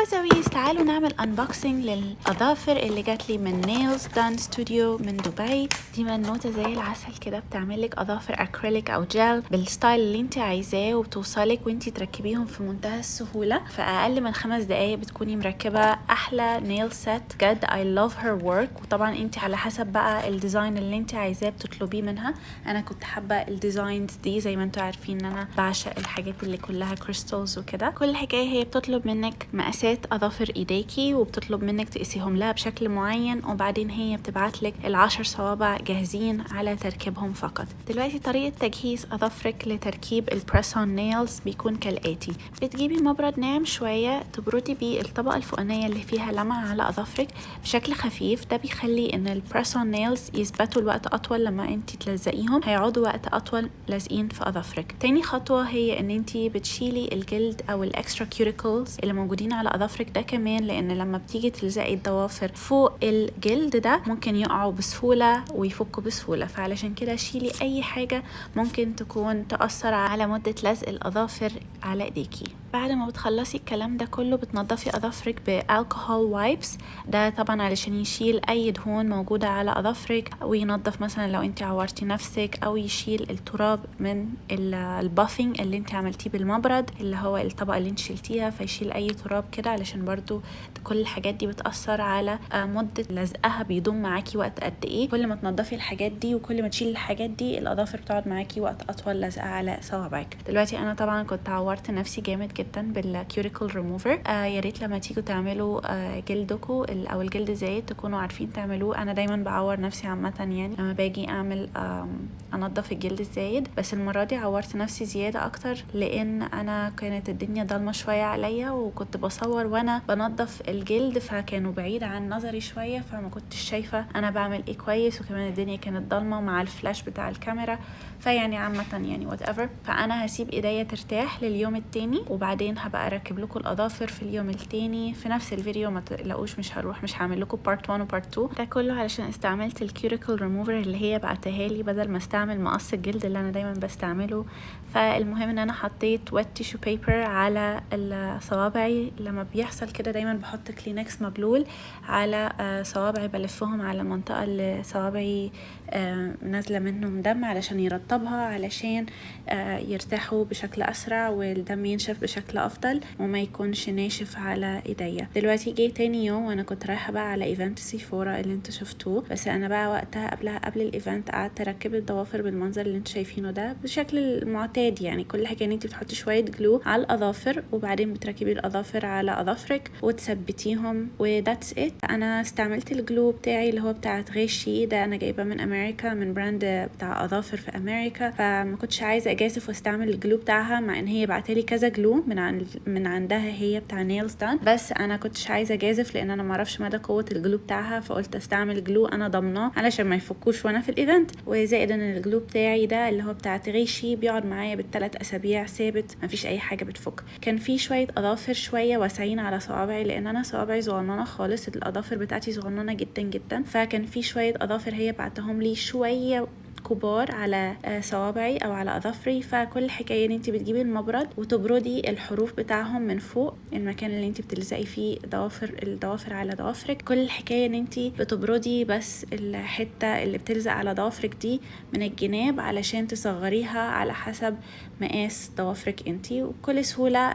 وزويس، تعالوا نعمل unboxing للأظافر اللي جات لي من Nails Done Studio من دبي. دي منوتة زي العسل كده، بتعملك أظافر أكريليك أو جل بالستايل اللي انت عايزاه، وبتوصلك وانت تركبيهم في منتهى السهولة. في أقل من 5 دقايق بتكوني مركبة أحلى نيل سيت. جد I love her work. وطبعا انت على حسب بقى الديزاين اللي انت عايزاه بتطلبيه منها. أنا كنت حابة الديزاينز دي، زي ما انتوا عارفين ان أنا بعشق الحاجات اللي كلها كريستالز وكده. كل حكاية هي بتطلب منك مقاسات أظافر إيديكي، وبتطلب منك تقيسيهم لها بشكل معين، وبعدين هي بتبعتلك ال10 صوابع جاهزين على تركيبهم فقط. دلوقتي طريقة تجهيز أظافرك لتركيب البريس اون نيلز بيكون كالآتي: بتجيبي مبرد ناعم شوية، تبردي بيه الطبقة الفوقانية اللي فيها لمعة على أظافرك بشكل خفيف. ده بيخلي ان البريس اون نيلز يثبتوا الوقت أطول، لما انت تلزقيهم هيقعدوا وقت أطول لازقين في أظافرك. تاني خطوة هي ان انت بتشيلي الجلد أو الإكسترا كيوريكلز اللي موجودين على أظافرك. ده كمان لأن لما بتيجي تلزقي الضوافر فوق الجلد ده ممكن يقعوا بسهولة ويفكوا بسهولة، فعلشان كده شيلي أي حاجة ممكن تكون تأثر على مدة لزق الأظافر على إيديكي. بعد ما بتخلصي الكلام ده كله بتنضفي أظافرك بالكحول وايبس. ده طبعا علشان يشيل أي دهون موجودة على أظافرك، وينضف مثلا لو انت عورتي نفسك، أو يشيل التراب من البافينج اللي انت عملتيه بالمبرد، اللي هو الطبقة اللي انت شلتيها، فيشيل أي تراب كده، علشان برضو كل الحاجات دي بتأثر على مدة لزقها، بيدوم معاكي وقت قد ايه. كل ما تنضفي الحاجات دي وكل ما تشيلي الحاجات دي الأظافر بتقعد معاكي وقت أطول لزقة على صوابعك. دلوقتي أنا طبعا كنت عورت نفسي جامد جدا بالكيوريكل ريموفر. يا ريت لما تيجوا تعملوا جلدكم او الجلد زايد تكونوا عارفين تعملوه. انا دايما بعور نفسي عامه، يعني لما باجي اعمل انضف الجلد الزايد، بس المره دي عورت نفسي زياده اكتر، لان انا كانت الدنيا ضلمه شويه عليا، وكنت بصور وانا بنضف الجلد، فكانوا بعيد عن نظري شويه، فما كنتش شايفه انا بعمل ايه كويس، وكمان الدنيا كانت ضلمه مع الفلاش بتاع الكاميرا. فيعني عامه يعني whatever. فانا هسيب ايديا ترتاح لليوم التاني، وبعدين هبقى اركب لكم الاظافر في اليوم التاني في نفس الفيديو. ما تقلقوش، مش هعمل لكم بارت 1 وبارت 2. ده كله علشان استعملت الكيوريكل ريموفر اللي هي بعتها لي، بدل ما استعمل مقص الجلد اللي انا دايما بستعمله. فالمهم ان انا حطيت ويت تيشو بيبر على صوابعي. لما بيحصل كده دايما بحط كلينكس مبلول على صوابعي، بلفهم على المنطقه اللي صوابعي نازله منهم دم، علشان يرطبها، علشان يرتاحوا بشكل اسرع والدم ينشف بشكل افضل وما يكونش ناشف على ايديا. دلوقتي جه تاني يوم وانا كنت رايحه بقى على ايفنت سيفورا اللي انتوا شفتوه، بس انا بقى وقتها قبل الايفنت قعدت اركب الضوافر بالمنظر اللي انتوا شايفينه ده بشكل المعتاد. يعني كل حاجه ان انت بتحطي شويه جلو على الاظافر، وبعدين بتركبي الاظافر على اظافرك وتثبتيهم، وذاتس ات. انا استعملت الجلو بتاعي اللي هو بتاع غشي ده، انا جايبه من امريكا، من براند بتاع اظافر في امريكا، فما كنتش عايزه اجازف واستعمل الجلو بتاعها، مع ان هي بعتلي كذا جلو من عندها هي بتاع نيلز دان، بس انا كنتش عايزه اجازف لان انا ما اعرفش مدى قوه الجلو بتاعها، فقلت استعمل جلو انا ضمناه علشان ما يفكوش وانا في الايفنت. وزائد ان الجلو بتاعي ده اللي هو بتاع تغيشي بيقعد معايا بال3 اسابيع ثابت، ما فيش اي حاجه بتفك. كان في شويه اظافر شويه واسعين على صوابعي، لان انا صوابعي صغننه خالص، الاظافر بتاعتي صغننه جدا جدا، فكان في شويه اظافر هي بعتهم لي شويه كبار على صوابعي او على اظافري. فكل الحكايه ان انت بتجيبي المبرد وتبردي الحروف بتاعهم من فوق المكان اللي انت بتلزقي فيه الضوافر على ضوافرك. كل الحكايه ان انت بتبردي بس الحته اللي بتلزق على ضوافرك دي من الجناب، علشان تصغريها على حسب مقاس ضوافرك انت. وبكل سهوله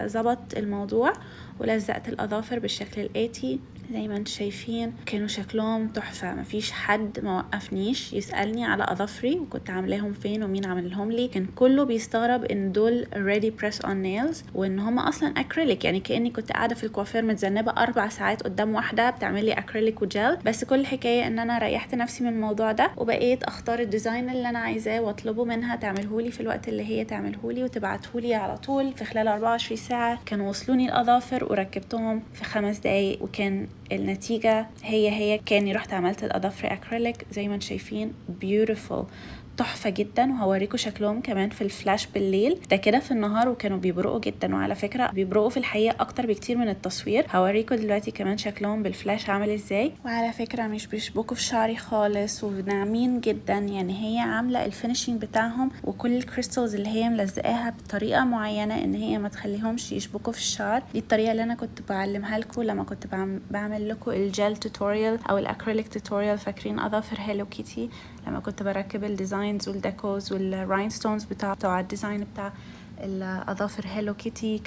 ظبط الموضوع ولزقت الاظافر بالشكل الاتي زي ما انتم شايفين. كانوا شكلهم تحفه، مفيش حد ما وقفنيش يسالني على اظافري وكنت عاملاهم فين ومين عاملهم لي. كان كله بيستغرب ان دول ready press on nails، وان هم اصلا اكريليك، يعني كاني كنت قاعده في الكوافير متذنبه 4 ساعات قدام واحده بتعمل لي اكريليك وجل. بس كل الحكايه ان انا ريحت نفسي من الموضوع ده، وبقيت اختار الديزاين اللي انا عايزاه واطلبه منها تعمله لي في الوقت اللي هي تعمله لي، وتبعته لي على طول في خلال 24 ساعه. كانوا وصلوني الاظافر وركبتهم في 5 دقايق، وكان النتيجة هي كاني رحت عملت الأظافر أكريليك زي ما انتم شايفين beautiful تحفة جدا، وهوريكم شكلهم كمان في الفلاش بالليل. ده كده في النهار وكانوا بيبرقوا جدا، وعلى فكرة بيبرقوا في الحقيقة اكتر بكتير من التصوير. هوريكم دلوقتي كمان شكلهم بالفلاش عامل ازاي. وعلى فكرة مش بيشبكوا في شعري خالص، وناعمين جدا. يعني هي عاملة الفينيشنج بتاعهم وكل الكريستالز اللي هي ملزقاها بطريقة معينة ان هي ما تخليهمش يشبكوا في الشعر. دي الطريقة اللي انا كنت بعلمها لكم لما كنت بعمل لكم الجل توتوريال او الاكريليك توتوريال. فاكرين اظافر هيلو كيتي لما كنت بركب الديزاينز والديكوز والراينستونز بتاع الديزاين بتاع الاظافر هيلو كيتي،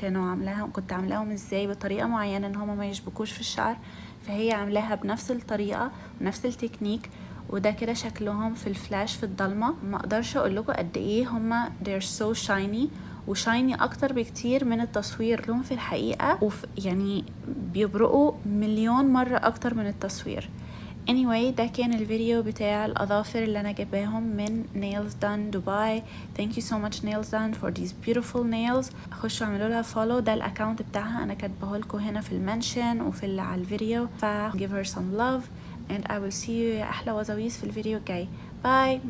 كنت عاملاهم ازاي بطريقه معينه ان هما ما يشبكوش في الشعر. فهي عاملاها بنفس الطريقه ونفس التكنيك. وده كده شكلهم في الفلاش في الضلمه. ما اقدرش اقول لكم قد ايه هما they're so shiny، وشايني اكتر بكتير من التصوير لهم في الحقيقه. يعني بيبرقوا مليون مره اكتر من التصوير. anyway ده كان الفيديو بتاع الأظافر اللي أنا جايباهم من Nails Done Dubai. thank you so much Nails Done for these beautiful nails. خشوا اعملوا لها follow، ده الأكاونت بتاعها أنا كاتبه لكم هنا في المنشن وفي على الفيديو. give her some love and I will see you يا أحلى وزويز في الفيديو الجاي. باي.